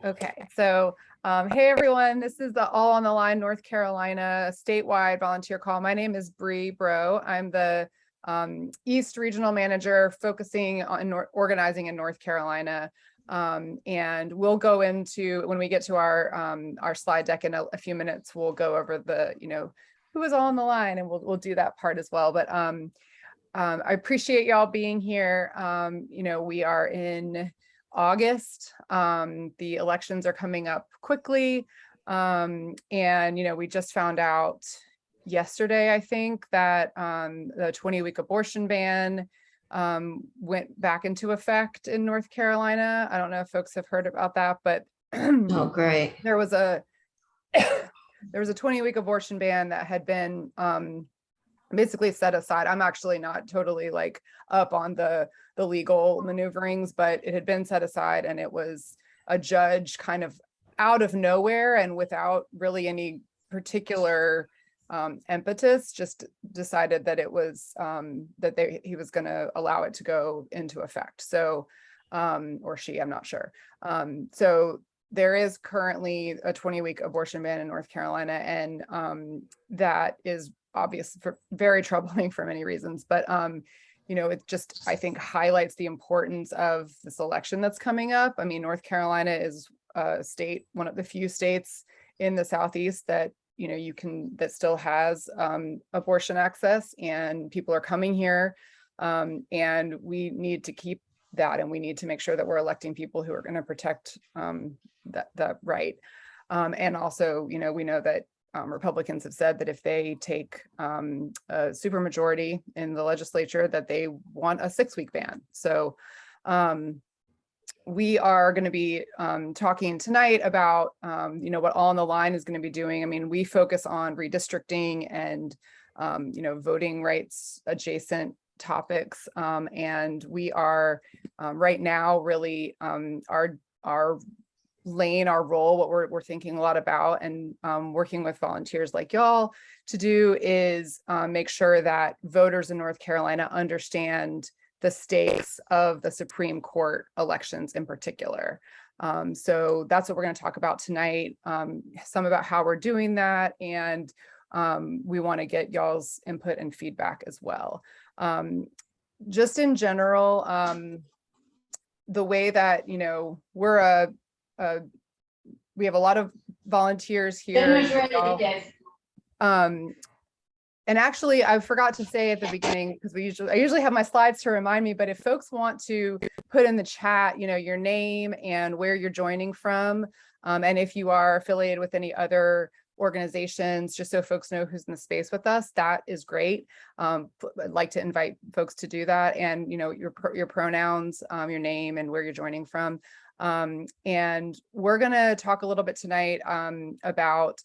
Okay, so hey everyone, this is the All on the Line North Carolina statewide volunteer call. My name is Bree Bro. I'm the East Regional Manager focusing on organizing in North Carolina. And we'll go into, when we get to our slide deck in a few minutes, we'll go over the, who is all on the line, and we'll do that part as well. But I appreciate y'all being here. We are in August. The elections are coming up quickly. And, we just found out yesterday, I think, that the 20-week abortion ban went back into effect in North Carolina. I don't know if folks have heard about that, but oh, great. There was a 20-week abortion ban that had been basically set aside. I'm actually not totally up on the legal maneuverings, but it had been set aside, and it was a judge kind of out of nowhere and without really any particular impetus, just decided that it was he was going to allow it to go into effect. So or she, I'm not sure. So there is currently a 20-week abortion ban in North Carolina, and that is obvious, for very troubling for many reasons, but it just, I think, highlights the importance of this election that's coming up. I mean, North Carolina is a state, one of the few states in the Southeast that that still has abortion access, and people are coming here, and we need to keep that, and we need to make sure that we're electing people who are going to protect that right. And also, we know that Republicans have said that if they take a supermajority in the legislature, that they want a 6-week ban. So we are going to be talking tonight about what All on the Line is going to be doing. I mean, we focus on redistricting and voting rights adjacent topics, and we are right now really our lane, our role, what we're thinking a lot about, and working with volunteers like y'all to do is make sure that voters in North Carolina understand the stakes of the Supreme Court elections in particular. So that's what we're going to talk about tonight, some about how we're doing that, and we want to get y'all's input and feedback as well. Just in general, the way that, we're we have a lot of volunteers here. And actually, I forgot to say at the beginning, because I usually have my slides to remind me, but if folks want to put in the chat, your name and where you're joining from, and if you are affiliated with any other organizations, just so folks know who's in the space with us, that is great. I'd like to invite folks to do that, and your pronouns, your name, and where you're joining from. And we're going to talk a little bit tonight about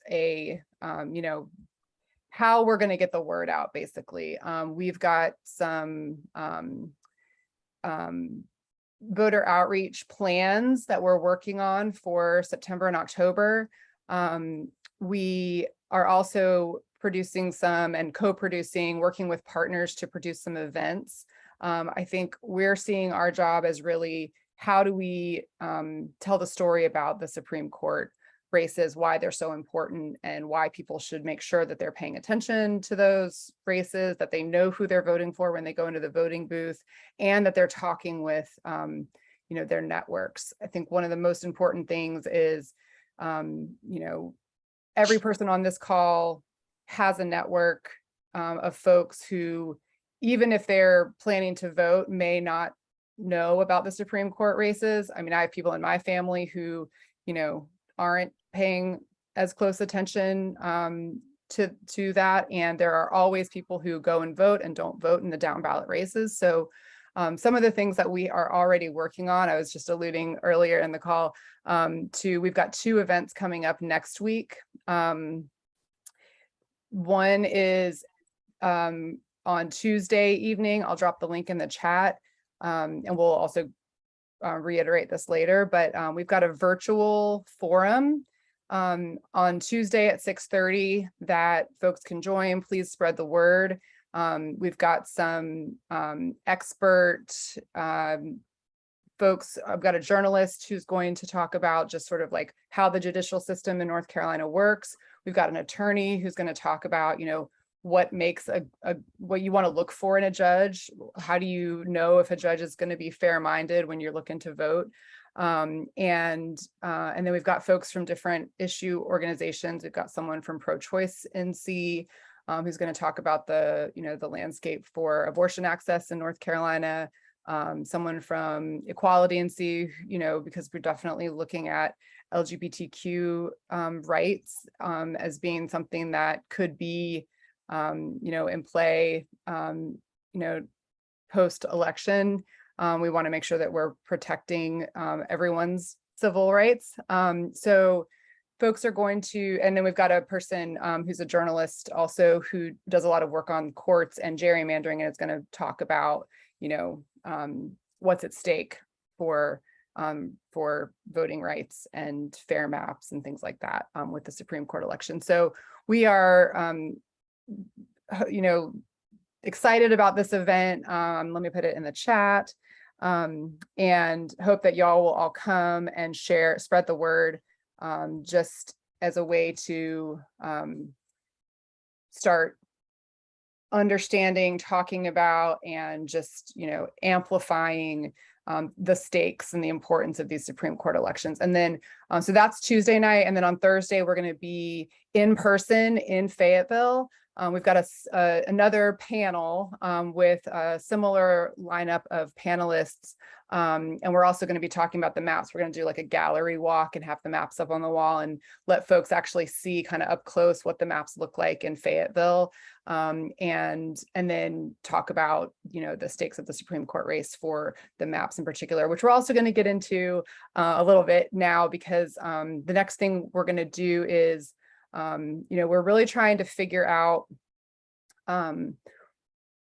how we're going to get the word out, basically. We've got some voter outreach plans that we're working on for September and October. We are also producing some and co-producing, working with partners to produce some events. I think we're seeing our job as really, how do we tell the story about the Supreme Court races, why they're so important, and why people should make sure that they're paying attention to those races, that they know who they're voting for when they go into the voting booth, and that they're talking with their networks. I think one of the most important things is every person on this call has a network of folks who, even if they're planning to vote, may not know about the Supreme Court races. I mean, I have people in my family who, aren't paying as close attention to that. And there are always people who go and vote and don't vote in the down ballot races. So some of the things that we are already working on, I was just alluding earlier in the call we've got 2 events coming up next week. One is on Tuesday evening. I'll drop the link in the chat, and we'll also reiterate this later, but we've got a virtual forum on Tuesday at 6:30 that folks can join. Please spread the word. We've got some expert folks, I've got a journalist who's going to talk about just sort of like how the judicial system in North Carolina works. We've got an attorney who's going to talk about, what makes what you want to look for in a judge. How do you know if a judge is going to be fair-minded when you're looking to vote? And then we've got folks from different issue organizations. We've got someone from Pro-Choice NC who's going to talk about the landscape for abortion access in North Carolina. Someone from Equality NC, because we're definitely looking at LGBTQ rights as being something that could be in play, post-election. We want to make sure that we're protecting everyone's civil rights. So folks are going to, and then we've got a person who's a journalist also who does a lot of work on courts and gerrymandering, and it's going to talk about, what's at stake for voting rights and fair maps and things like that with the Supreme Court election. So we are, excited about this event. Let me put it in the chat, and hope that y'all will all come and spread the word, just as a way to start understanding, talking about, and just, amplifying the stakes and the importance of these Supreme Court elections. And then, so that's Tuesday night. And then on Thursday, we're going to be in person in Fayetteville. We've got another panel with a similar lineup of panelists. And we're also going to be talking about the maps. We're going to do like a gallery walk and have the maps up on the wall and let folks actually see kind of up close what the maps look like in Fayetteville. And then talk about, the stakes of the Supreme Court race for the maps in particular, which we're also going to get into a little bit now, because the next thing we're going to do is, we're really trying to figure out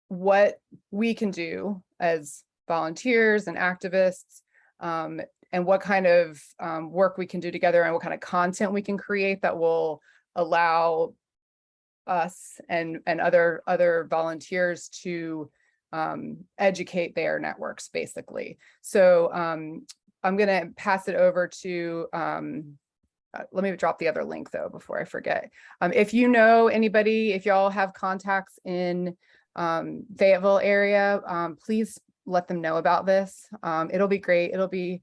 what we can do as volunteers and activists, and what kind of work we can do together, and what kind of content we can create that will allow us and other volunteers to educate their networks, basically. So I'm going to pass it over to let me drop the other link though before I forget. If you know anybody, if y'all have contacts in Fayetteville area, please let them know about this. It'll be great. It'll be,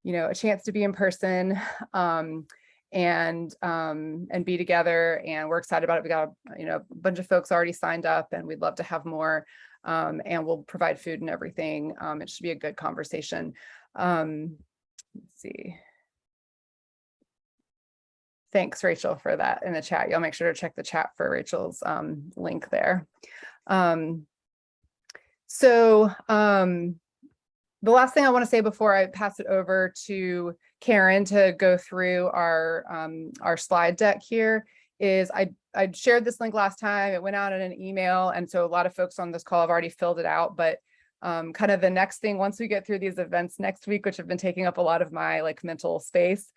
a chance to be in person and be together. And we're excited about it. We got a bunch of folks already signed up, and we'd love to have more. And we'll provide food and everything. It should be a good conversation. Let's see. Thanks, Rachel, for that in the chat. Y'all make sure to check the chat for Rachel's link there. So the last thing I want to say before I pass it over to Karen to go through our slide deck here is I shared this link last time. It went out in an email, and so a lot of folks on this call have already filled it out. But kind of the next thing, once we get through these events next week, which have been taking up a lot of my mental space,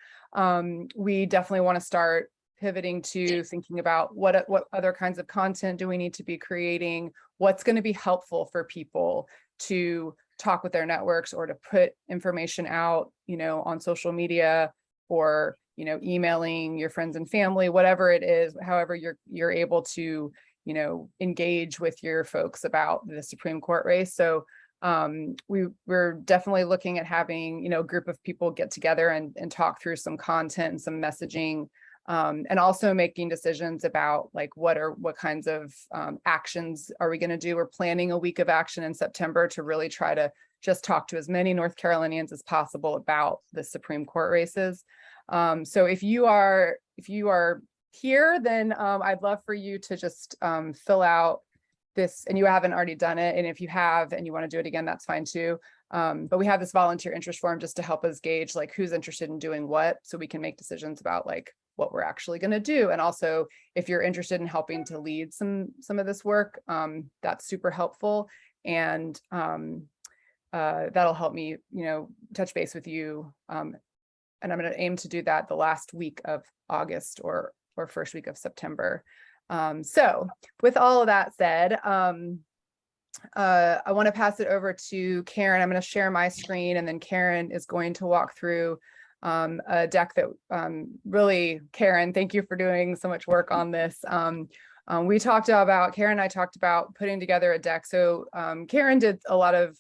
we definitely want to start pivoting to thinking about what other kinds of content do we need to be creating, what's going to be helpful for people to talk with their networks or to put information out, on social media, or, emailing your friends and family, whatever it is, however you're able to, engage with your folks about the Supreme Court race. So we're definitely looking at having, a group of people get together and talk through some content and some messaging, and also making decisions about what kinds of actions are we going to do. We're planning a week of action in September to really try to just talk to as many North Carolinians as possible about the Supreme Court races. So if you are here, then I'd love for you to just fill out this, and you haven't already done it. And if you have and you want to do it again, that's fine too. But we have this volunteer interest form just to help us gauge who's interested in doing what, so we can make decisions about what we're actually going to do. And also, if you're interested in helping to lead some of this work, that's super helpful. And that'll help me, touch base with you. And I'm going to aim to do that the last week of August or first week of September. So with all of that said, I want to pass it over to Karen. I'm going to share my screen, and then Karen is going to walk through a deck that really, Karen, thank you for doing so much work on this. We talked about, Karen and I talked about putting together a deck. So Karen did a lot of,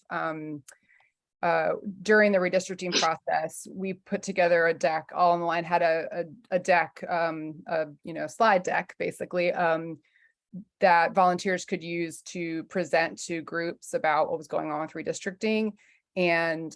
during the redistricting process, we put together a deck. All on the Line had a deck, slide deck, basically, that volunteers could use to present to groups about what was going on with redistricting. And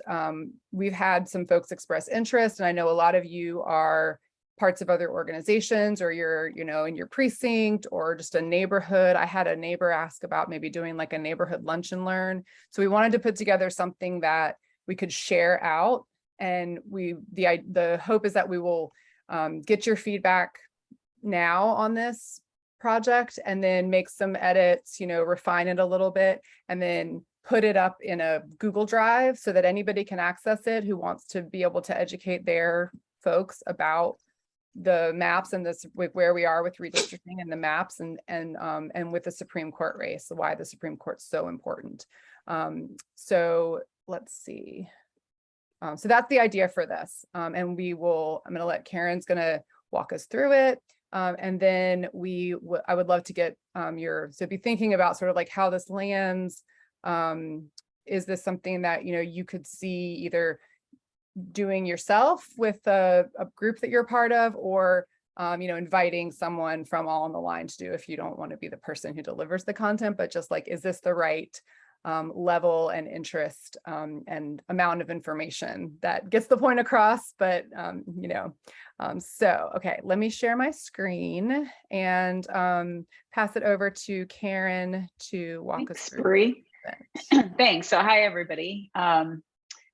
we've had some folks express interest, and I know a lot of you are parts of other organizations, or you're, in your precinct or just a neighborhood. I had a neighbor ask about maybe doing like a neighborhood lunch and learn. So we wanted to put together something that we could share out. And the hope is that we will get your feedback now on this project, and then make some edits, refine it a little bit, and then put it up in a Google Drive so that anybody can access it who wants to be able to educate their folks about the maps and this, where we are with redistricting and the maps, and with the Supreme Court race, why the Supreme Court's so important. So let's see. So that's the idea for this. And I'm going to let Karen's going to walk us through it. And then I would love to get so be thinking about sort of like how this lands. Is this something that, you could see either doing yourself with a group that you're part of, or, inviting someone from All on the Line to do, if you don't want to be the person who delivers the content, but just like, is this the right level and interest and amount of information that gets the point across? But, so, okay, let me share my screen and pass it over to Karen to walk us through. Bree. Thanks. So hi, everybody.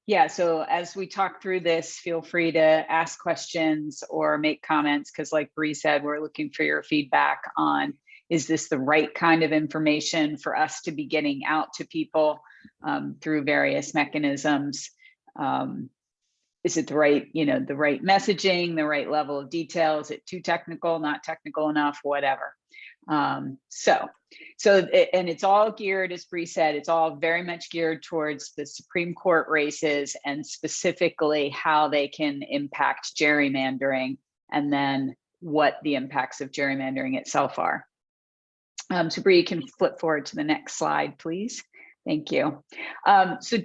Yeah, so as we talk through this, feel free to ask questions or make comments, because like Bree said, we're looking for your feedback on, is this the right kind of information for us to be getting out to people through various mechanisms? Is it the right, the right messaging, the right level of detail? Is it too technical, not technical enough, whatever? And it's all geared, as Bree said, it's all very much geared towards the Supreme Court races, and specifically how they can impact gerrymandering, and then what the impacts of gerrymandering itself are. So Bree, you can flip forward to the next slide, please. Thank you. So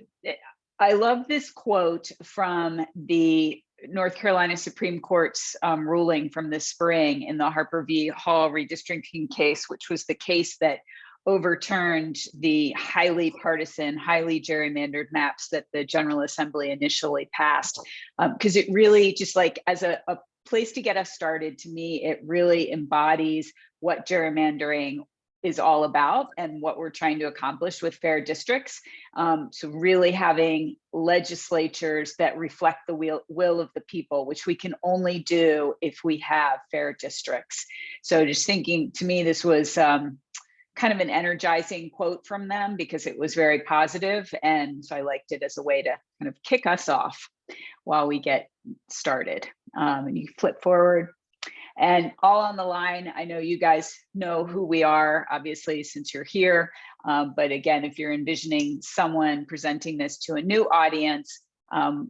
I love this quote from the North Carolina Supreme Court's ruling from this spring in the Harper v. Hall redistricting case, which was the case that overturned the highly partisan, highly gerrymandered maps that the General Assembly initially passed. Because it really, just like as a place to get us started, to me, it really embodies what gerrymandering is all about and what we're trying to accomplish with fair districts. So really having legislatures that reflect the will of the people, which we can only do if we have fair districts. So just thinking, to me, this was kind of an energizing quote from them, because it was very positive. And so I liked it as a way to kind of kick us off while we get started. And you flip forward. And All on the Line, I know you guys know who we are, obviously, since you're here. But again, if you're envisioning someone presenting this to a new audience,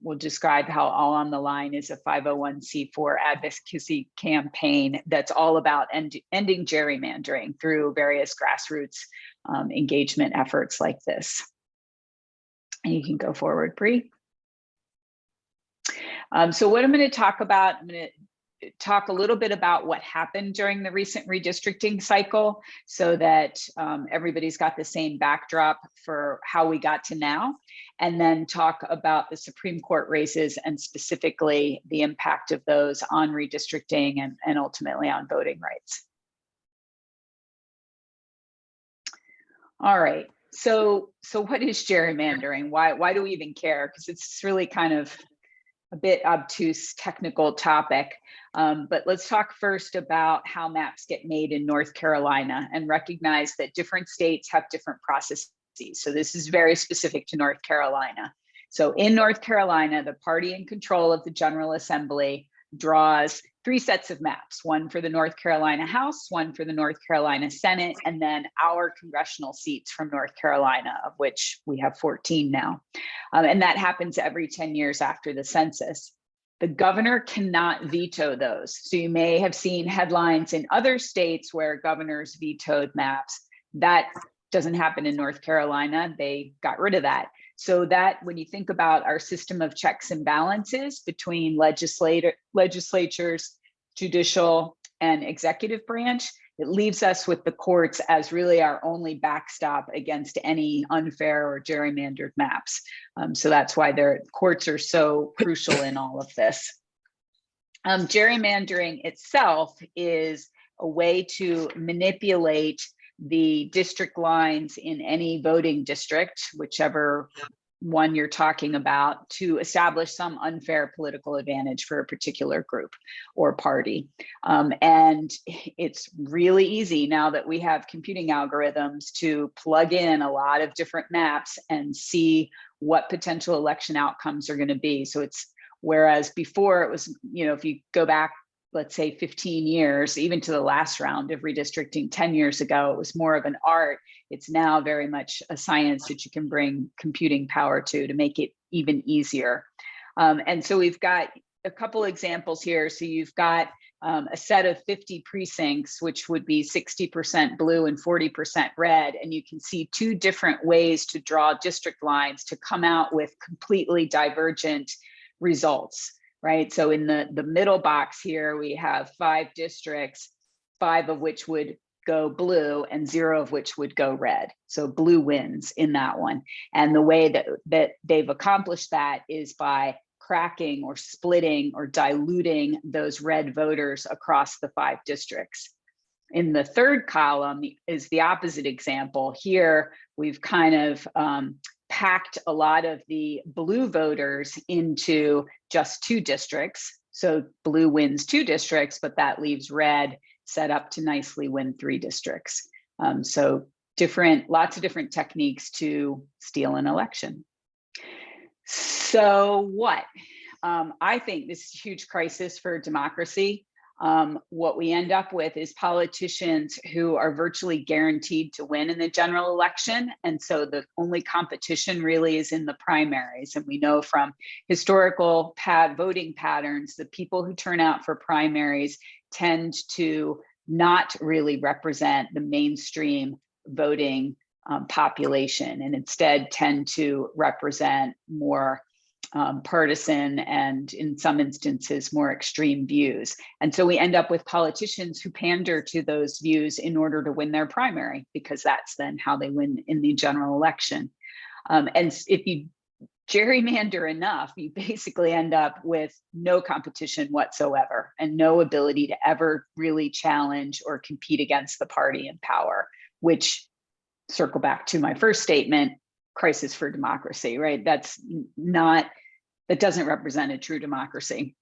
we'll describe how All on the Line is a 501c4 advocacy campaign that's all about ending gerrymandering through various grassroots engagement efforts like this. And you can go forward, Bree. So what I'm going to talk about, I'm going to talk a little bit about what happened during the recent redistricting cycle, so that everybody's got the same backdrop for how we got to now, and then talk about the Supreme Court races and specifically the impact of those on redistricting and ultimately on voting rights. All right, so what is gerrymandering? Why do we even care? Because it's really kind of a bit obtuse technical topic. But let's talk first about how maps get made in North Carolina, and recognize that different states have different processes. So this is very specific to North Carolina. So in North Carolina, the party in control of the General Assembly draws 3 sets of maps, one for the North Carolina House, one for the North Carolina Senate, and then our congressional seats from North Carolina, of which we have 14 now. And that happens every 10 years after the census. The governor cannot veto those. So you may have seen headlines in other states where governors vetoed maps. That doesn't happen in North Carolina. They got rid of that. So that when you think about our system of checks and balances between legislatures, judicial, and executive branch, it leaves us with the courts as really our only backstop against any unfair or gerrymandered maps. So that's why their courts are so crucial in all of this. Gerrymandering itself is a way to manipulate the district lines in any voting district, whichever one you're talking about, to establish some unfair political advantage for a particular group or party. And it's really easy now that we have computing algorithms to plug in a lot of different maps and see what potential election outcomes are going to be. So it's, whereas before it was, if you go back, let's say 15 years, even to the last round of redistricting 10 years ago, it was more of an art. It's now very much a science that you can bring computing power to make it even easier. And so we've got a couple examples here. So you've got a set of 50 precincts, which would be 60% blue and 40% red. And you can see 2 different ways to draw district lines to come out with completely divergent results. Right. So in the middle box here, we have 5 districts, 5 of which would go blue and 0 of which would go red. So blue wins in that one. And the way that they've accomplished that is by cracking or splitting or diluting those red voters across the 5 districts. In the third column is the opposite example. Here, we've kind of packed a lot of the blue voters into just 2 districts. So blue wins 2 districts, but that leaves red set up to nicely win 3 districts. So lots of different techniques to steal an election. So what? I think this is a huge crisis for democracy. What we end up with is politicians who are virtually guaranteed to win in the general election. And so the only competition really is in the primaries. And we know from historical voting patterns, the people who turn out for primaries tend to not really represent the mainstream voting population, and instead tend to represent more partisan and in some instances more extreme views. And so we end up with politicians who pander to those views in order to win their primary, because that's then how they win in the general election. And if you gerrymander enough, you basically end up with no competition whatsoever and no ability to ever really challenge or compete against the party in power, which, circle back to my first statement, crisis for democracy, right? That doesn't represent a true democracy.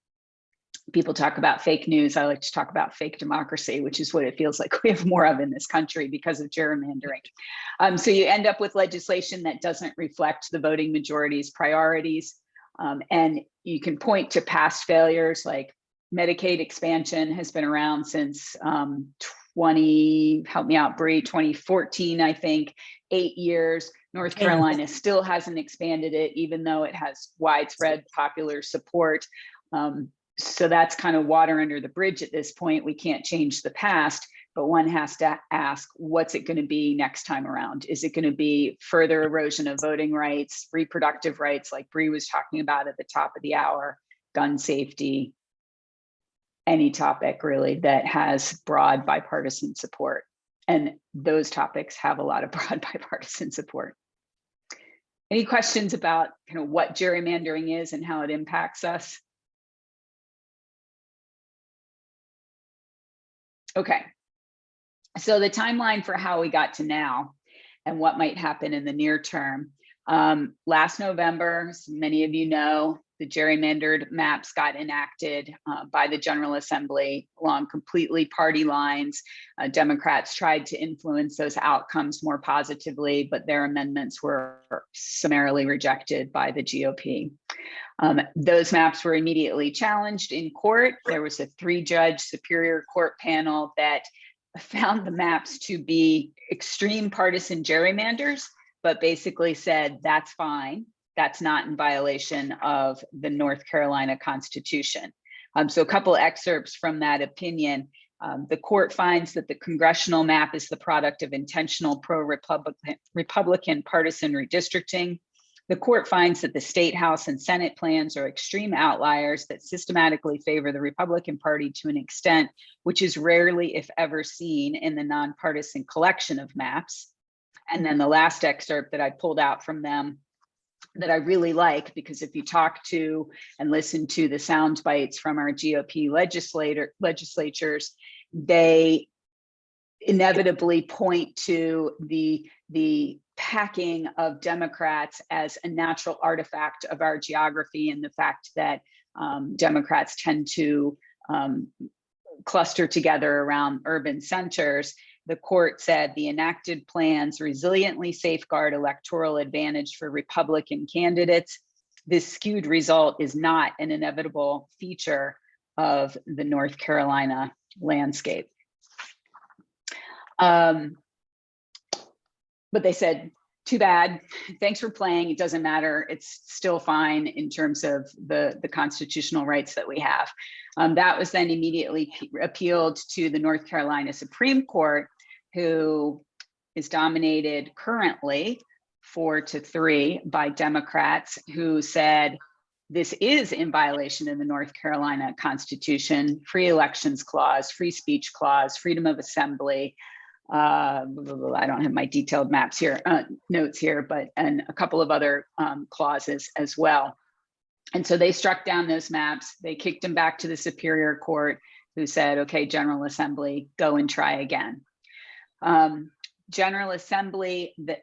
People talk about fake news. I like to talk about fake democracy, which is what it feels like we have more of in this country because of gerrymandering. So you end up with legislation that doesn't reflect the voting majority's priorities. And you can point to past failures, like Medicaid expansion has been around since 2014, I think, 8 years. North Carolina still hasn't expanded it, even though it has widespread popular support. So that's kind of water under the bridge at this point. We can't change the past, but one has to ask, what's it going to be next time around? Is it going to be further erosion of voting rights, reproductive rights, like Bree was talking about at the top of the hour, gun safety, any topic really that has broad bipartisan support? And those topics have a lot of broad bipartisan support. Any questions about kind of what gerrymandering is and how it impacts us? Okay, so the timeline for how we got to now and what might happen in the near term. Last November, as many of you know, the gerrymandered maps got enacted by the General Assembly along completely party lines. Democrats tried to influence those outcomes more positively, but their amendments were summarily rejected by the GOP. Those maps were immediately challenged in court. There was a 3-judge Superior Court panel that found the maps to be extreme partisan gerrymanders, but basically said that's fine. That's not in violation of the North Carolina Constitution. So a couple excerpts from that opinion. The court finds that the congressional map is the product of intentional pro-Republican partisan redistricting. The court finds that the state house and Senate plans are extreme outliers that systematically favor the Republican Party to an extent which is rarely, if ever, seen in the nonpartisan collection of maps. And then the last excerpt that I pulled out from them that I really like, because if you talk to and listen to the sound bites from our GOP legislatures, they inevitably point to the packing of Democrats as a natural artifact of our geography, and the fact that Democrats tend to cluster together around urban centers. The court said the enacted plans resiliently safeguard electoral advantage for Republican candidates. This skewed result is not an inevitable feature of the North Carolina landscape. But they said, too bad, thanks for playing, it doesn't matter, it's still fine in terms of the constitutional rights that we have. That was then immediately appealed to the North Carolina Supreme Court, who is dominated currently 4-3 by Democrats, who said this is in violation of the North Carolina Constitution, free elections clause, free speech clause, freedom of assembly. I don't have my detailed maps here, notes here, and a couple of other clauses as well. And so they struck down those maps. They kicked them back to the Superior Court, who said, okay, General Assembly, go and try again. General Assembly that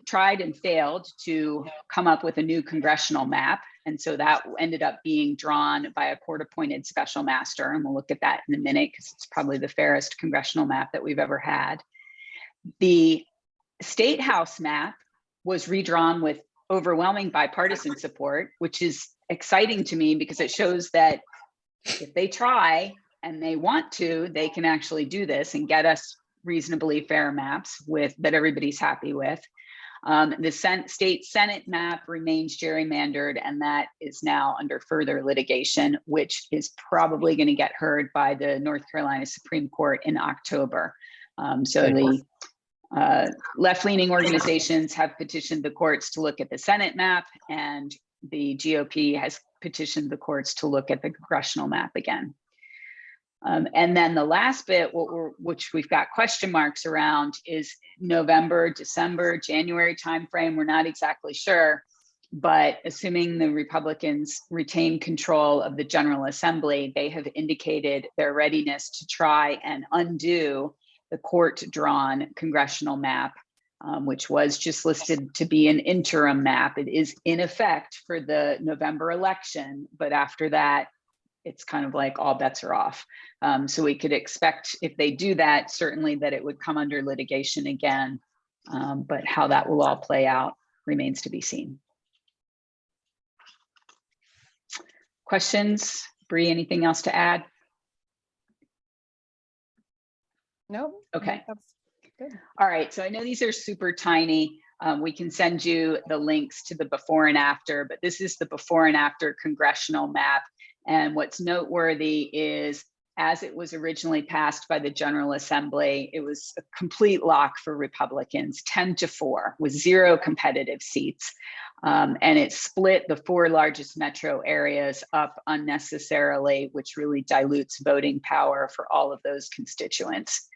tried and failed to come up with a new congressional map. And so that ended up being drawn by a court-appointed special master. And we'll look at that in a minute, because it's probably the fairest congressional map that we've ever had. The State House map was redrawn with overwhelming bipartisan support, which is exciting to me because it shows that if they try and they want to, they can actually do this and get us reasonably fair maps that everybody's happy with. The state Senate map remains gerrymandered, and that is now under further litigation, which is probably going to get heard by the North Carolina Supreme Court in October. So the left-leaning organizations have petitioned the courts to look at the Senate map, and the GOP has petitioned the courts to look at the congressional map again. And then the last bit, which we've got question marks around, is November, December, January timeframe. We're not exactly sure, but assuming the Republicans retain control of the General Assembly, they have indicated their readiness to try and undo the court-drawn congressional map, which was just listed to be an interim map. It is in effect for the November election, but after that, it's kind of like all bets are off. So we could expect, if they do that, certainly that it would come under litigation again, but how that will all play out remains to be seen. Questions? Bree, anything else to add? No. Okay. That's good. All right, so I know these are super tiny. We can send you the links to the before and after, but this is the before and after congressional map. And what's noteworthy is, as it was originally passed by the General Assembly, it was a complete lock for Republicans, 10-4, with 0 competitive seats. And it split the 4 largest metro areas up unnecessarily, which really dilutes voting power for all of those constituents.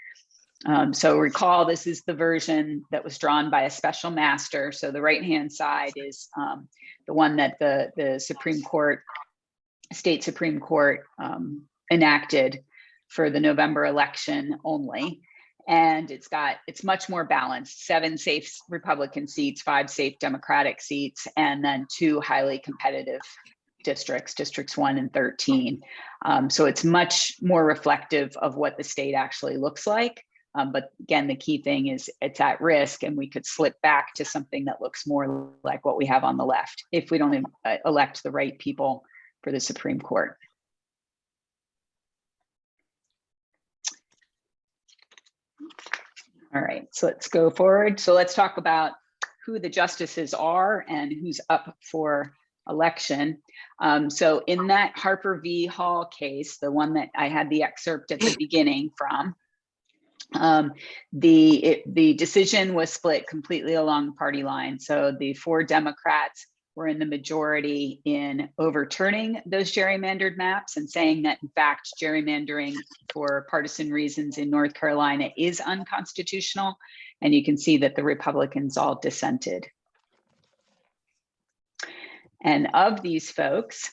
So recall, this is the version that was drawn by a special master. So the right-hand side is the one that the Supreme Court, state Supreme Court enacted for the November election only. And it's much more balanced: 7 safe Republican seats, 5 safe Democratic seats, and then 2 highly competitive districts, districts 1 and 13. So it's much more reflective of what the state actually looks like. But again, the key thing is it's at risk, and we could slip back to something that looks more like what we have on the left if we don't elect the right people for the Supreme Court. All right, so let's go forward. So let's talk about who the justices are and who's up for election. So in that Harper v. Hall case, the one that I had the excerpt at the beginning from, the decision was split completely along the party line. So the 4 Democrats were in the majority in overturning those gerrymandered maps and saying that, in fact, gerrymandering for partisan reasons in North Carolina is unconstitutional. And you can see that the Republicans all dissented. And of these folks,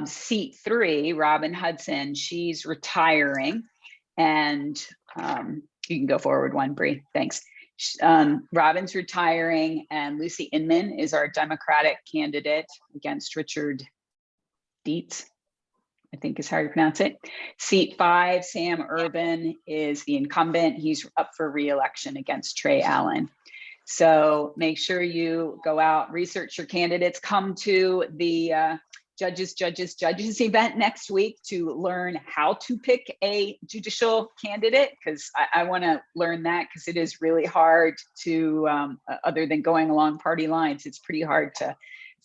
seat 3, Robin Hudson, she's retiring. And you can go forward one, Bree, thanks. Robin's retiring, and Lucy Inman is our Democratic candidate against Richard Dietz, I think is how you pronounce it. Seat 5, Sam Urban is the incumbent. He's up for re-election against Trey Allen. So make sure you go out, research your candidates, come to the judges event next week to learn how to pick a judicial candidate, because I want to learn that, because it is really hard to, other than going along party lines, it's pretty hard to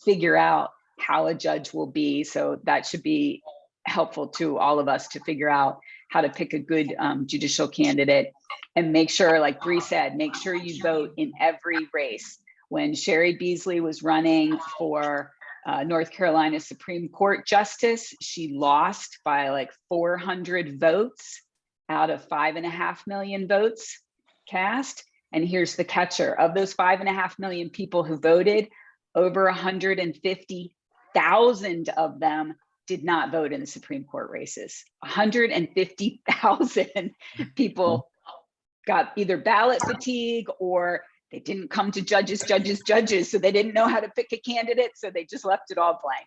figure out how a judge will be. So that should be helpful to all of us to figure out how to pick a good judicial candidate. And make sure, like Bree said, make sure you vote in every race. When Sherry Beasley was running for North Carolina Supreme Court Justice, she lost by like 400 votes out of 5.5 million votes cast. And here's the catcher: of those 5.5 million people who voted, over 150,000 of them did not vote in the Supreme Court races. 150,000 people got either ballot fatigue, or they didn't come to judges, so they didn't know how to pick a candidate, so they just left it all blank.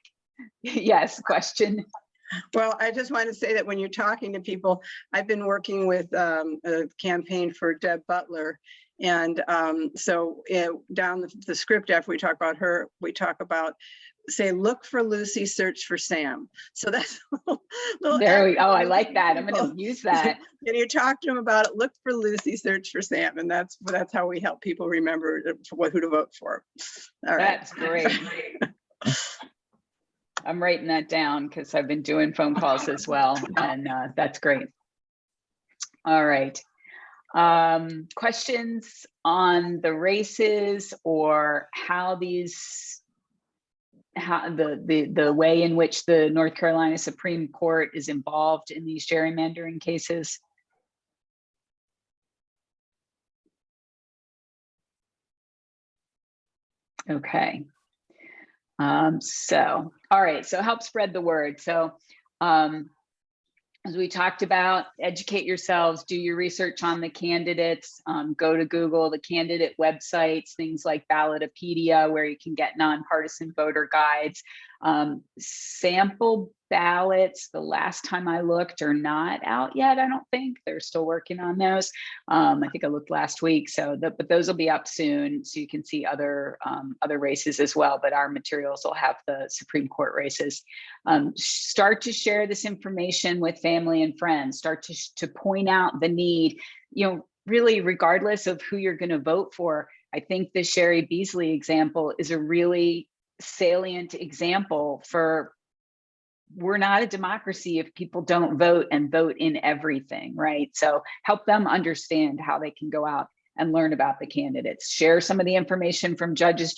Yes, question. Well, I just want to say that when you're talking to people, I've been working with a campaign for Deb Butler. And so down the script, after we talk about her, we talk about, say, look for Lucy, search for Sam. So that's there we go. I like that. I'm going to use that. And you talk to them about it, look for Lucy, search for Sam. And that's how we help people remember who to vote for. All right. That's great. I'm writing that down because I've been doing phone calls as well. And that's great. All right. Questions on the races, or how the way in which the North Carolina Supreme Court is involved in these gerrymandering cases? Okay. So, all right, so help spread the word. So, as we talked about, educate yourselves, do your research on the candidates, go to Google, the candidate websites, things like Ballotopedia, where you can get nonpartisan voter guides. Sample ballots, the last time I looked, are not out yet, I don't think. They're still working on those. I think I looked last week, but those will be up soon, so you can see other races as well, but our materials will have the Supreme Court races. Start to share this information with family and friends. Start to point out the need, really regardless of who you're going to vote for. I think the Sherry Beasley example is a really salient example for, we're not a democracy if people don't vote and vote in everything, right? So help them understand how they can go out and learn about the candidates. Share some of the information from judges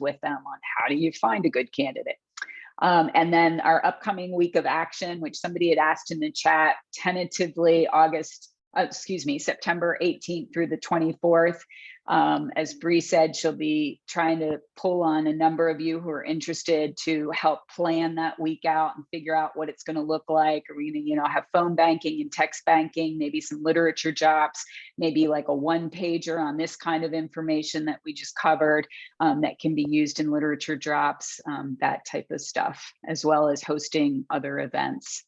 with them on how do you find a good candidate. And then our upcoming week of action, which somebody had asked in the chat, tentatively September 18th through the 24th. As Bree said, she'll be trying to pull on a number of you who are interested to help plan that week out and figure out what it's going to look like. Are we going to, have phone banking and text banking, maybe some literature drops, maybe like a one-pager on this kind of information that we just covered that can be used in literature drops, that type of stuff, as well as hosting other events.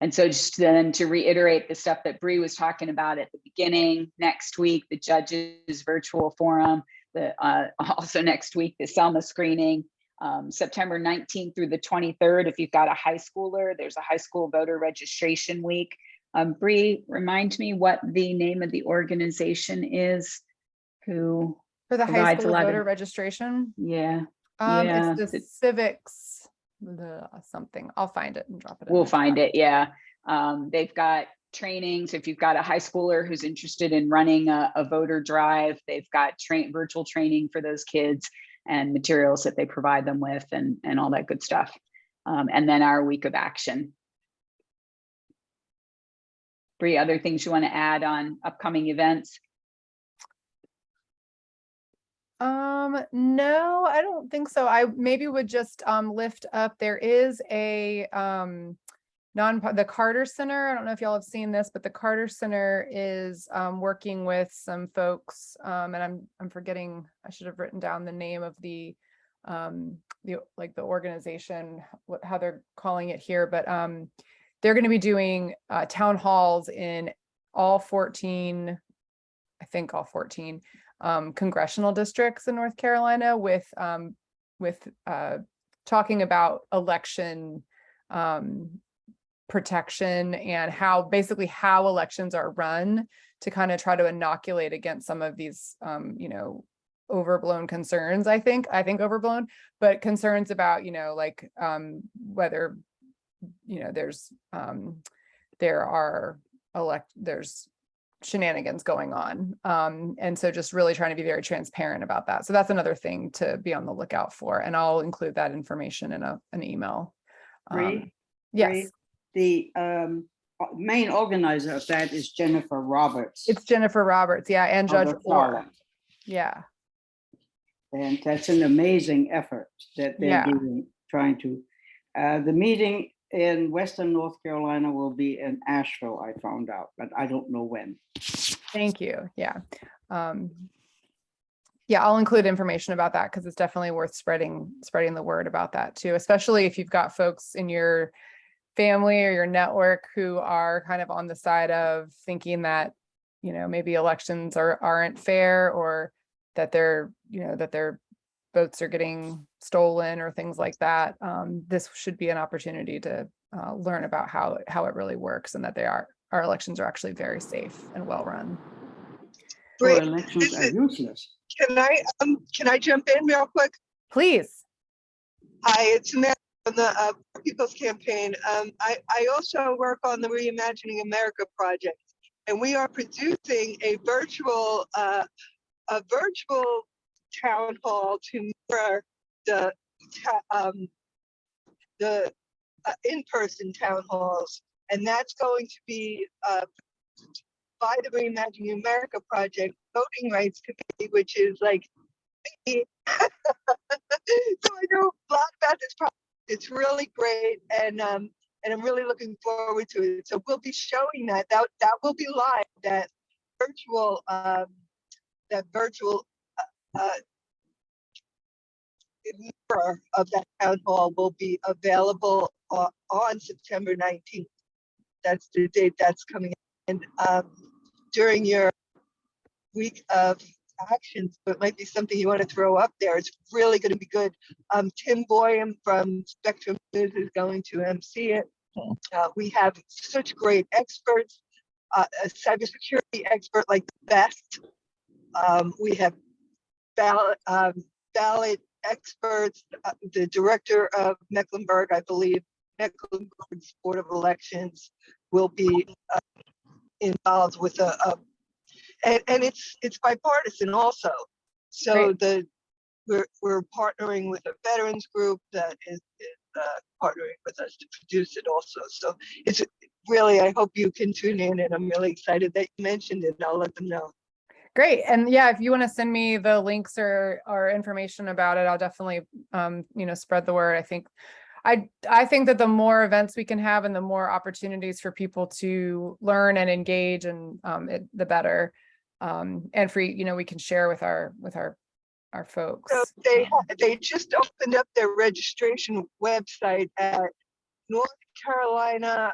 And so just then to reiterate the stuff that Bree was talking about at the beginning, next week, the judges virtual forum, also next week, the Selma screening, September 19th through the 23rd. If you've got a high schooler, there's a high school voter registration week. Bree, remind me what the name of the organization is who For the high provides school a lot voter of, registration, yeah, it's the civics, something. I'll find it and drop it in. we'll the find chat. it. Yeah. They've got trainings. If you've got a high schooler who's interested in running a voter drive, they've got virtual training for those kids and materials that they provide them with and all that good stuff. And then our week of action. Bree, other things you want to add on upcoming events? No, I don't think so. I maybe would just lift up, there is a the Carter Center. I don't know if y'all have seen this, but the Carter Center is working with some folks, and I'm forgetting, I should have written down the name of the organization, how they're calling it here, but they're going to be doing town halls in all 14, I think all 14 congressional districts in North Carolina with talking about election protection and how elections are run to kind of try to inoculate against some of these overblown concerns. I think overblown, but concerns about whether there's shenanigans going on, and so just really trying to be very transparent about that. So that's another thing to be on the lookout for, and I'll include that information in an email. Yes, the main organizer of that is Jennifer Roberts. it's Jennifer Roberts, yeah, and Judge Orr. Yeah, and that's an amazing effort that they're doing, trying to. The meeting in Western North Carolina will be in Asheville, I found out, but I don't know when. Thank you. Yeah. I'll include information about that because it's definitely worth spreading the word about that too, especially if you've got folks in your family or your network who are kind of on the side of thinking that, maybe elections aren't fair, or that their votes are getting stolen or things like that. This should be an opportunity to learn about how it really works, and that our elections are actually very safe and well run. Great. Elections are useless. Can I jump in real quick? Please. Hi, it's Mary from the People's Campaign. I also work on the Reimagining America project, and we are producing a virtual town hall to mirror the in-person town halls, and that's going to be by the Reimagining America project voting rights committee, which is like me. So I know a lot about this project. It's really great, and I'm really looking forward to it. So we'll be showing that will be live. That virtual mirror of that town hall will be available on September 19th. That's the date that's coming in. During your week of actions, so it might be something you want to throw up there. It's really going to be good. Tim Boyum from Spectrum News is going to MC it. We have such great experts, a cybersecurity expert like the best. We have ballot experts, the director of Mecklenburg, I believe, Mecklenburg's Board of Elections will be involved with and it's bipartisan also. So we're partnering with a veterans group that is partnering with us to produce it also. So it's really, I hope you can tune in, and I'm really excited that you mentioned it, and I'll let them know. Great. And yeah, if you want to send me the links or information about it, I'll definitely, spread the word. I think that the more events we can have and the more opportunities for people to learn and engage, and the better. And we can share with our folks. So they just opened up their registration website at North Carolina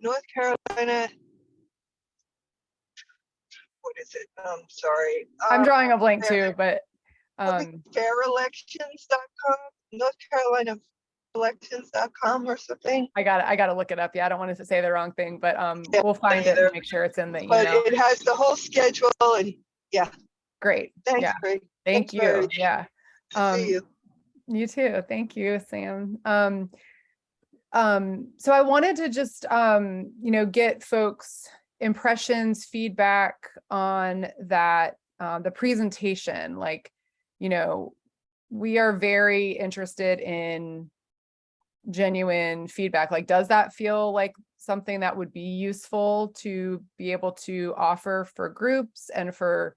North Carolina, what is it? Sorry. I'm drawing a blank fair- too, but fairelections.com, North Carolina elections.com or something. I gotta look it up. Yeah, I don't want to say the wrong thing, but Yeah, we'll find it either. and make sure it's in the But email. it has the whole schedule and yeah, Great. thanks, Yeah. Greg. Thank Thanks, Mary. you. Yeah. See you. You too. Thank you, Sam. So I wanted to just, get folks' impressions, feedback on that, the presentation. Like, we are very interested in genuine feedback. Like, does that feel like something that would be useful to be able to offer for groups and for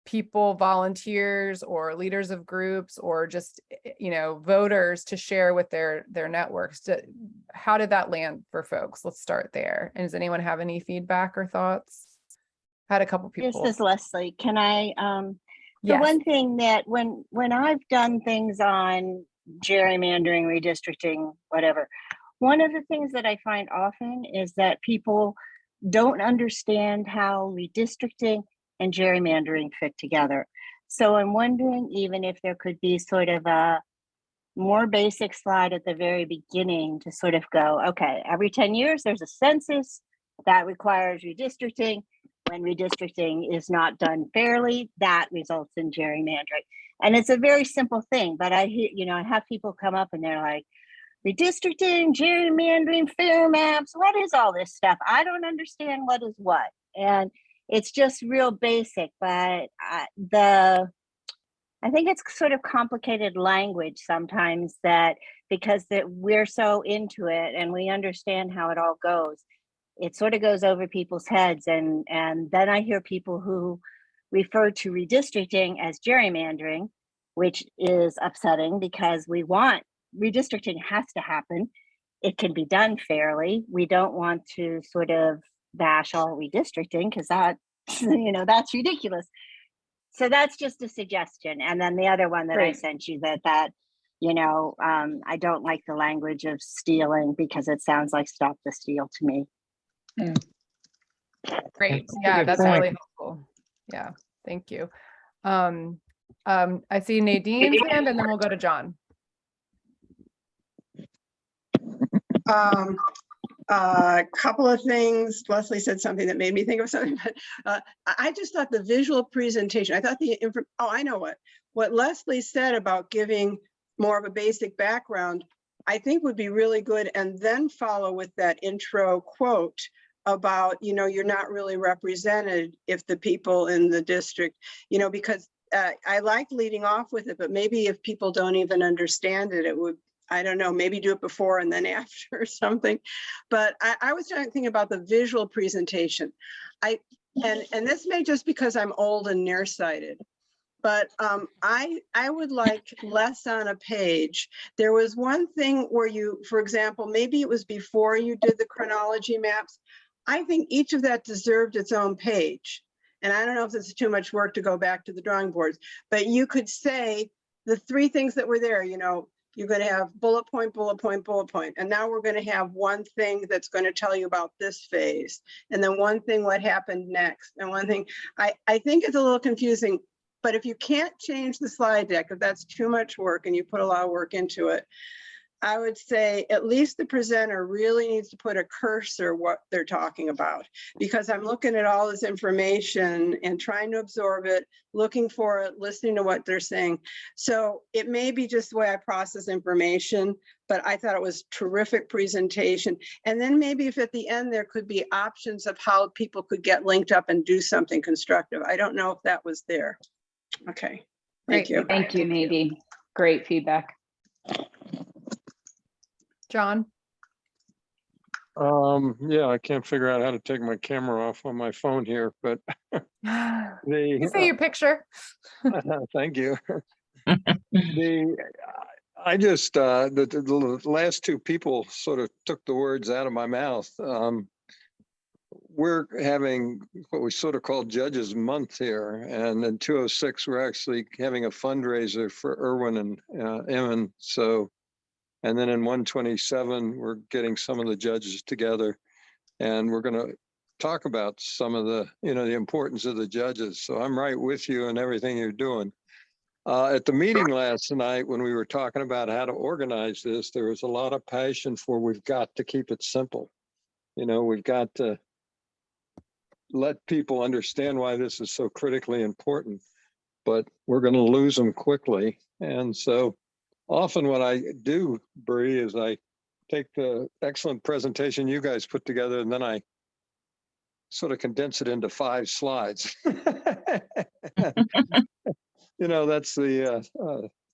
people, volunteers or leaders of groups, or just, voters to share with their networks? How did that land for folks? Let's start there. And does anyone have any feedback or thoughts? Had a couple people. This is Leslie. Can I, the Yes. one thing that when I've done things on gerrymandering, redistricting, whatever, one of the things that I find often is that people don't understand how redistricting and gerrymandering fit together. So I'm wondering even if there could be sort of a more basic slide at the very beginning to sort of go, okay, every 10 years there's a census that requires redistricting. When redistricting is not done fairly, that results in gerrymandering. And it's a very simple thing, but I hear, I have people come up and they're like, redistricting, gerrymandering, fair maps, what is all this stuff? I don't understand what is what. And it's just real basic, but I think it's sort of complicated language sometimes, that because we're so into it and we understand how it all goes, it sort of goes over people's heads. And then I hear people who refer to redistricting as gerrymandering, which is upsetting because we want redistricting has to happen. It can be done fairly. We don't want to sort of bash all redistricting because that, that's ridiculous. So that's just a suggestion. And then the other one that I sent you that I don't like the language of stealing because it sounds like stop the steal to me. Great. Yeah, that's really helpful. Yeah, thank you. I see Nadine's hand and then we'll go to John. A couple of things. Leslie said something that made me think of something, but I just thought the visual presentation, I thought I know what Leslie said about giving more of a basic background, I think would be really good. And then follow with that intro quote about, you're not really represented if the people in the district, because I like leading off with it, but maybe if people don't even understand it, it would, I don't know, maybe do it before and then after or something. But I was thinking about the visual presentation. And this may just because I'm old and nearsighted, but I would like less on a page. There was one thing where you, for example, maybe it was before you did the chronology maps. I think each of that deserved its own page. And I don't know if this is too much work to go back to the drawing boards, but you could say the three things that were there, you're going to have bullet point, bullet point, bullet point. And now we're going to have one thing that's going to tell you about this phase. And then one thing, what happened next. And one thing, I think it's a little confusing, but if you can't change the slide deck, if that's too much work and you put a lot of work into it, I would say at least the presenter really needs to put a cursor what they're talking about, because I'm looking at all this information and trying to absorb it, looking for it, listening to what they're saying. So it may be just the way I process information, but I thought it was terrific presentation. And then maybe if at the end there could be options of how people could get linked up and do something constructive. I don't know if that was there. Okay, thank you. Thank you, Nadine. Great feedback. John? Yeah, I can't figure out how to take my camera off on my phone here, but You say your picture. thank you. I just, the last two people sort of took the words out of my mouth. We're having what we sort of call Judges Month here, and in 206, we're actually having a fundraiser for Irwin and Emmon. So, and then in 127, we're getting some of the judges together. And we're going to talk about some of the, the importance of the judges. So I'm right with you in everything you're doing. At the meeting last night, when we were talking about how to organize this, there was a lot of passion for we've got to keep it simple. We've got to let people understand why this is so critically important, but we're going to lose them quickly. And so often what I do, Bree, is I take the excellent presentation you guys put together, and then I sort of condense it into 5 slides. That's the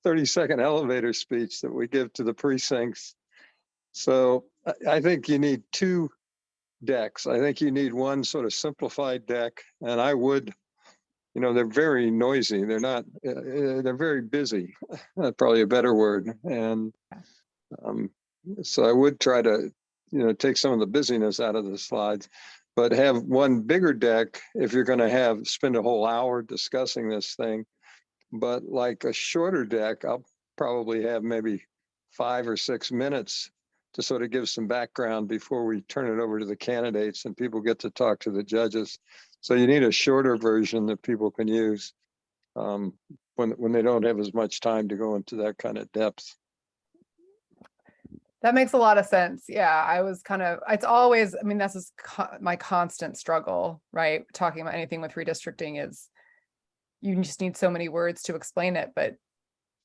30-second elevator speech that we give to the precincts. So I think you need 2 decks. I think you need one sort of simplified deck, and I would, they're very noisy. They're not, they're very busy. That's probably a better word. And so I would try to, take some of the busyness out of the slides, but have one bigger deck if you're going to spend a whole hour discussing this thing. But like a shorter deck, I'll probably have maybe 5 or 6 minutes to sort of give some background before we turn it over to the candidates and people get to talk to the judges. So you need a shorter version that people can use when they don't have as much time to go into that kind of depth. That makes a lot of sense. Yeah, it's always, this is my constant struggle, right? Talking about anything with redistricting is you just need so many words to explain it, but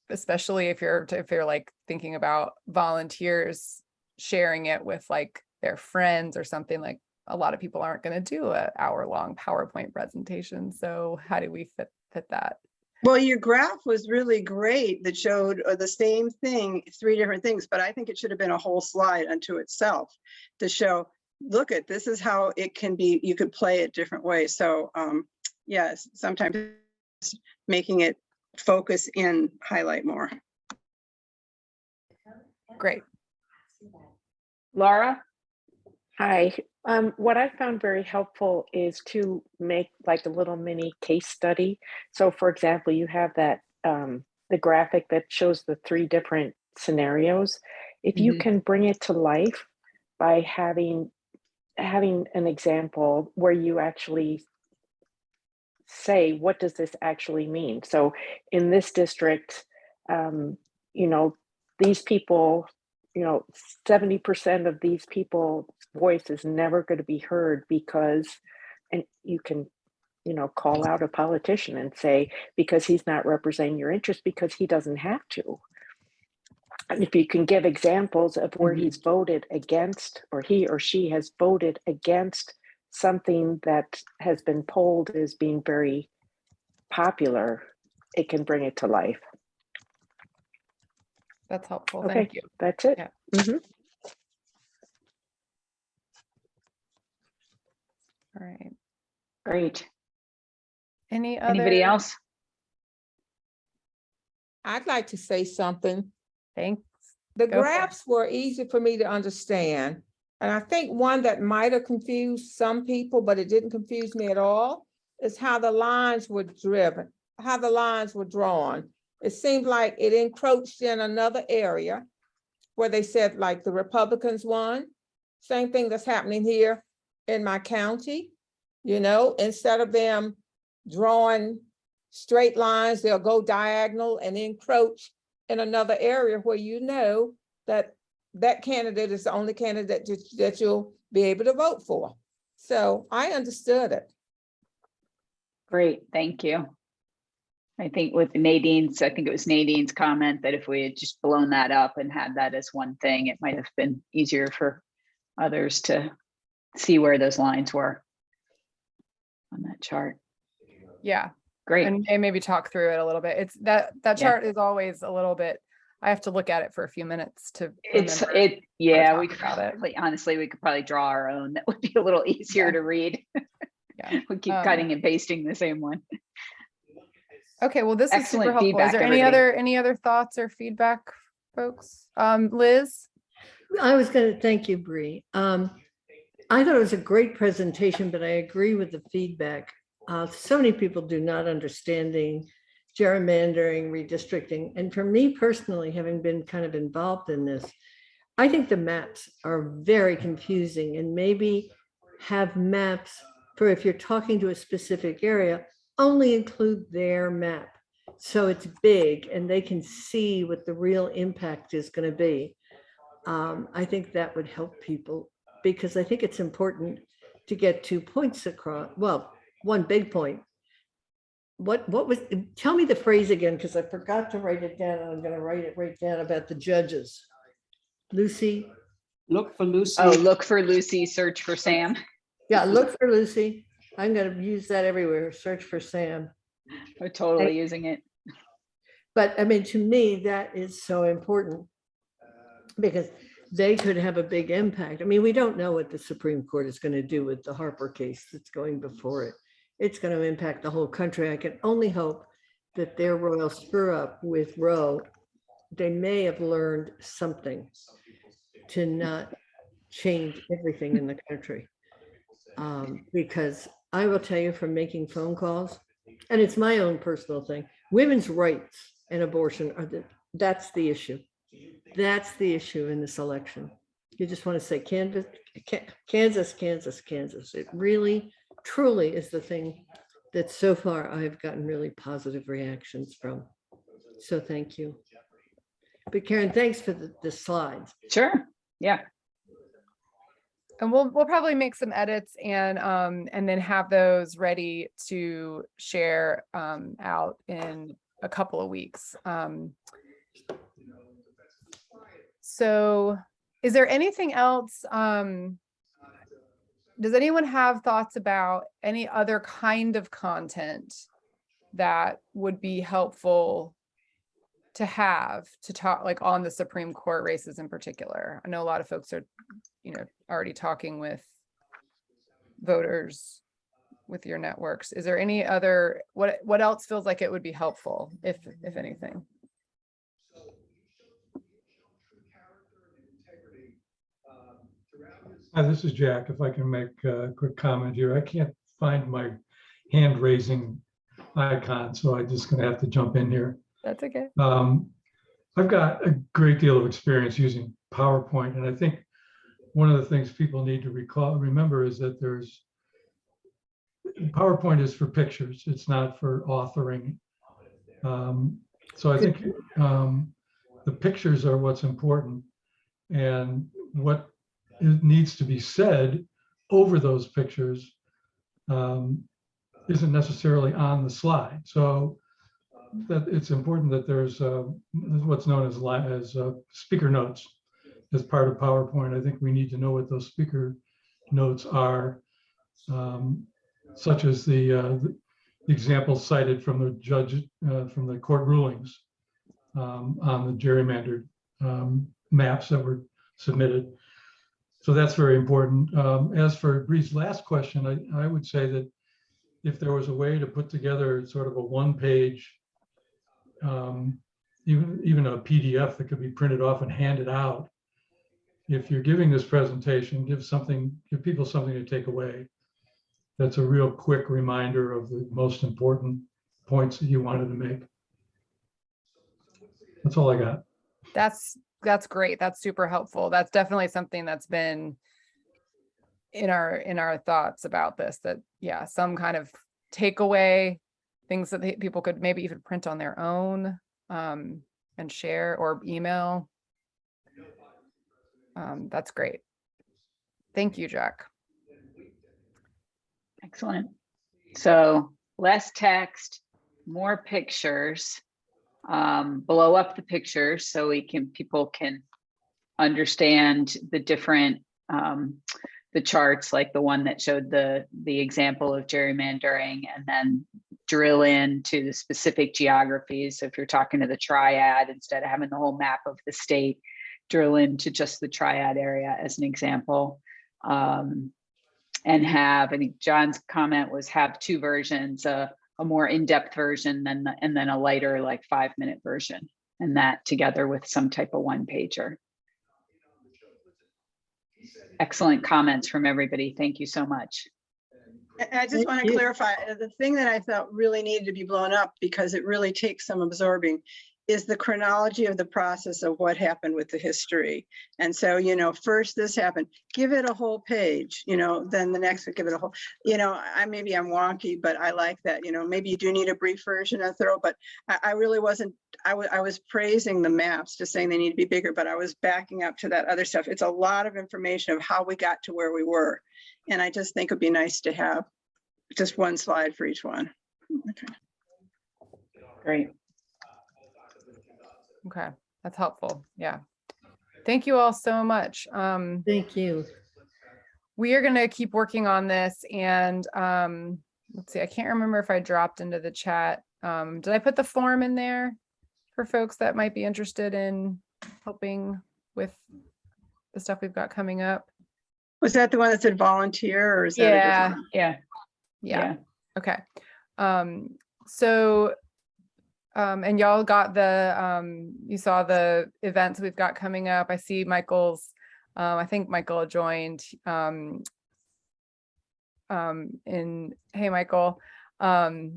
especially if you're like thinking about volunteers sharing it with like their friends or something, like a lot of people aren't going to do an hour-long PowerPoint presentation. So how do we fit that? Well, your graph was really great that showed the same thing, 3 different things, but I think it should have been a whole slide unto itself to show, look at, this is how it can be, you could play it different ways. So yes, sometimes making it focus in, highlight more. Great. Laura? Hi. What I found very helpful is to make like a little mini case study. So for example, you have that the graphic that shows the 3 different scenarios. If you can bring it to life by having an example where you actually say, what does this actually mean? So in this district, these people, 70% of these people's voice is never going to be heard because, and you can, call out a politician and say, because he's not representing your interest, because he doesn't have to. And if you can give examples of where he's voted against, or he or she has voted against something that has been polled as being very popular, it can bring it to life. That's helpful. Okay, Thank you. that's it. Yeah. All right. Great. Anybody else? I'd like to say something. Thanks. The Go for it. graphs were easy for me to understand. And I think one that might have confused some people, but it didn't confuse me at all, is how the lines were driven, how the lines were drawn. It seemed like it encroached in another area where they said like the Republicans won. Same thing that's happening here in my county. Instead of them drawing straight lines, they'll go diagonal and encroach in another area where that candidate is the only candidate that you'll be able to vote for. So I understood it. Great, thank you. I think it was Nadine's comment that if we had just blown that up and had that as one thing, it might have been easier for others to see where those lines were on that chart. Yeah. Great. And maybe talk through it a little bit. It's that chart is always a little bit, I have to look at it for a few minutes to yeah, we could probably, honestly, we could probably draw our own. That would be a little easier to read. Yeah. We keep cutting and pasting the same one. Okay, well, this is super Excellent helpful. Is feedback, there any other thoughts or feedback, folks? Liz? I was going to thank you, Bree. I thought it was a great presentation, but I agree with the feedback. So many people do not understanding gerrymandering, redistricting. And for me personally, having been kind of involved in this, I think the maps are very confusing, and maybe have maps for if you're talking to a specific area, only include their map. So it's big and they can see what the real impact is going to be. I think that would help people because I think it's important to get 2 points across. Well, one big point. What was, tell me the phrase again, because I forgot to write it down. I'm going to write it right down about the judges. Lucy. Look for Lucy. Oh, look for Lucy, search for Sam. Yeah, look for Lucy. I'm going to use that everywhere. Search for Sam. We're totally using it. But I mean, to me, that is so important because they could have a big impact. I mean, we don't know what the Supreme Court is going to do with the Harper case that's going before it. It's going to impact the whole country. I can only hope that their royal screw up with Roe, they may have learned something to not change everything in the country. Because I will tell you from making phone calls, and it's my own personal thing, women's rights and abortion are that's the issue. That's the issue in this election. You just want to say Kansas, Kansas, Kansas, Kansas. It really, truly is the thing that so far I've gotten really positive reactions from. So thank you. But Karen, thanks for the slides. Sure. Yeah. And we'll probably make some edits and then have those ready to share out in a couple of weeks. So is there anything else? Does anyone have thoughts about any other kind of content that would be helpful to have to talk like on the Supreme Court races in particular? I know a lot of folks are, already talking with voters with your networks. Is there any other, what else feels like it would be helpful, if anything? Hi, this is Jack. If I can make a quick comment here. I can't find my hand raising icon, so I'm just going to have to jump in here. That's okay. I've got a great deal of experience using PowerPoint, and I think one of the things people need to remember is that PowerPoint is for pictures. It's not for authoring. So I think the pictures are what's important, and what needs to be said over those pictures isn't necessarily on the slide. So that it's important that there's what's known as speaker notes as part of PowerPoint. I think we need to know what those speaker notes are, such as the examples cited from the judge, from the court rulings on the gerrymandered maps that were submitted. So that's very important. As for Bree's last question, I would say that if there was a way to put together sort of a one-page, even a PDF that could be printed off and handed out, if you're giving this presentation, give people something to take away. That's a real quick reminder of the most important points that you wanted to make. That's all I got. That's great. That's super helpful. That's definitely something that's been in our thoughts about this, that yeah, some kind of takeaway, things that people could maybe even print on their own and share or email. That's great. Thank you, Jack. Excellent. So less text, more pictures. Blow up the pictures so people can understand the different the charts, like the one that showed the example of gerrymandering, and then drill into the specific geographies. So if you're talking to the triad, instead of having the whole map of the state, drill into just the triad area as an example. And I think John's comment was have two versions, a more in-depth version and then a lighter, like 5-minute version, and that together with some type of one-pager. Excellent comments from everybody. Thank you so much. And I just want to clarify, the thing that I felt really needed to be blown up, because it really takes some absorbing, is the chronology of the process of what happened with the history. And so, you know, first this happened, give it a whole page, you know, then the next would give it a whole, you know, maybe I'm wonky, but I like that, you know, maybe you do need a brief version of thorough, but I really wasn't, I was praising the maps, just saying they need to be bigger, but I was backing up to that other stuff. It's a lot of information of how we got to where we were. And I just think it'd be nice to have just one slide for each one. Okay. Great. Okay, that's helpful. Yeah. Thank you all so much. Thank you. We are going to keep working on this, and let's see, I can't remember if I dropped into the chat. Did I put the form in there for folks that might be interested in helping with the stuff we've got coming up? Was that the one that said volunteer, or is that a different one? Yeah. Okay. So and y'all got the you saw the events we've got coming up. I see Michael's I think Michael joined hey Michael, the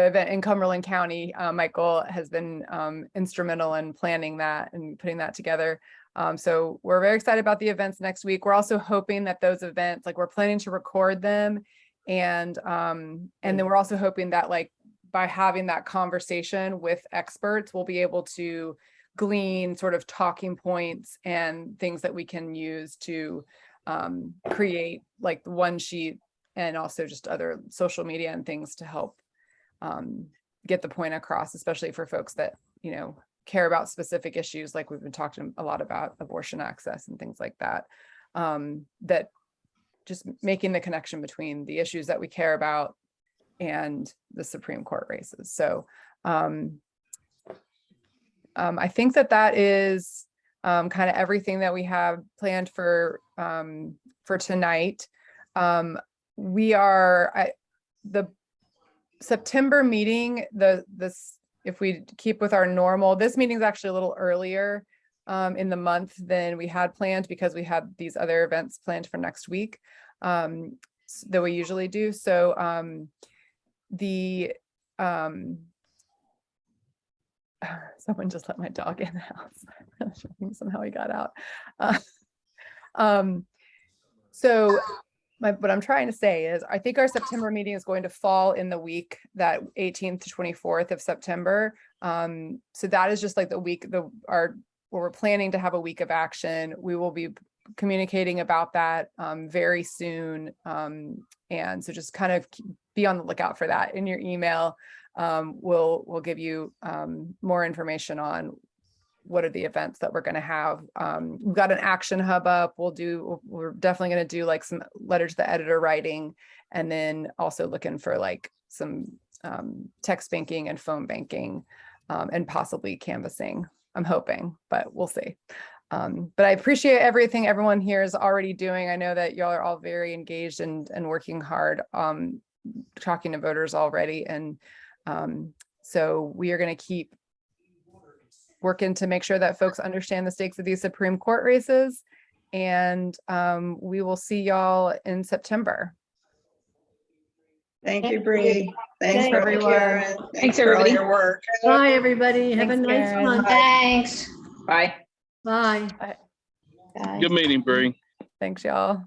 event in Cumberland County. Michael has been instrumental in planning that and putting that together. So we're very excited about the events next week. We're also hoping that those events, like, we're planning to record them, and then we're also hoping that, like, by having that conversation with experts, we'll be able to glean sort of talking points and things that we can use to create, like, the one sheet, and also just other social media and things to help get the point across, especially for folks that, you know, care about specific issues, like we've been talking a lot about abortion access and things like that, that just making the connection between the issues that we care about and the Supreme Court races. So I think that is kind of everything that we have planned for tonight. We are the September meeting, if we keep with our normal, this meeting is actually a little earlier in the month than we had planned, because we had these other events planned for next week that we usually do. So someone just let my dog in the house. Somehow he got out. So what I'm trying to say is, I think our September meeting is going to fall in the week that 18th to 24th of September. So that is just like the week where we're planning to have a week of action. We will be communicating about that very soon. And so just kind of be on the lookout for that in your email. We'll give you more information on what are the events that we're going to have. We've got an action hub up. We're definitely going to do like some letter to the editor writing, and then also looking for like some text banking and phone banking, and possibly canvassing, I'm hoping, but we'll see. But I appreciate everything everyone here is already doing. I know that y'all are all very engaged and working hard, talking to voters already. And so we are going to keep working to make sure that folks understand the stakes of these Supreme Court races. And we will see y'all in September. Thank you, Bree. Thanks, Thanks, everyone. Thanks, For all everybody. your work. Bye, everybody. Have a Thanks, nice Karen. month. Thanks. Bye. Bye. Bye. Good meeting, Bree. Thanks, y'all.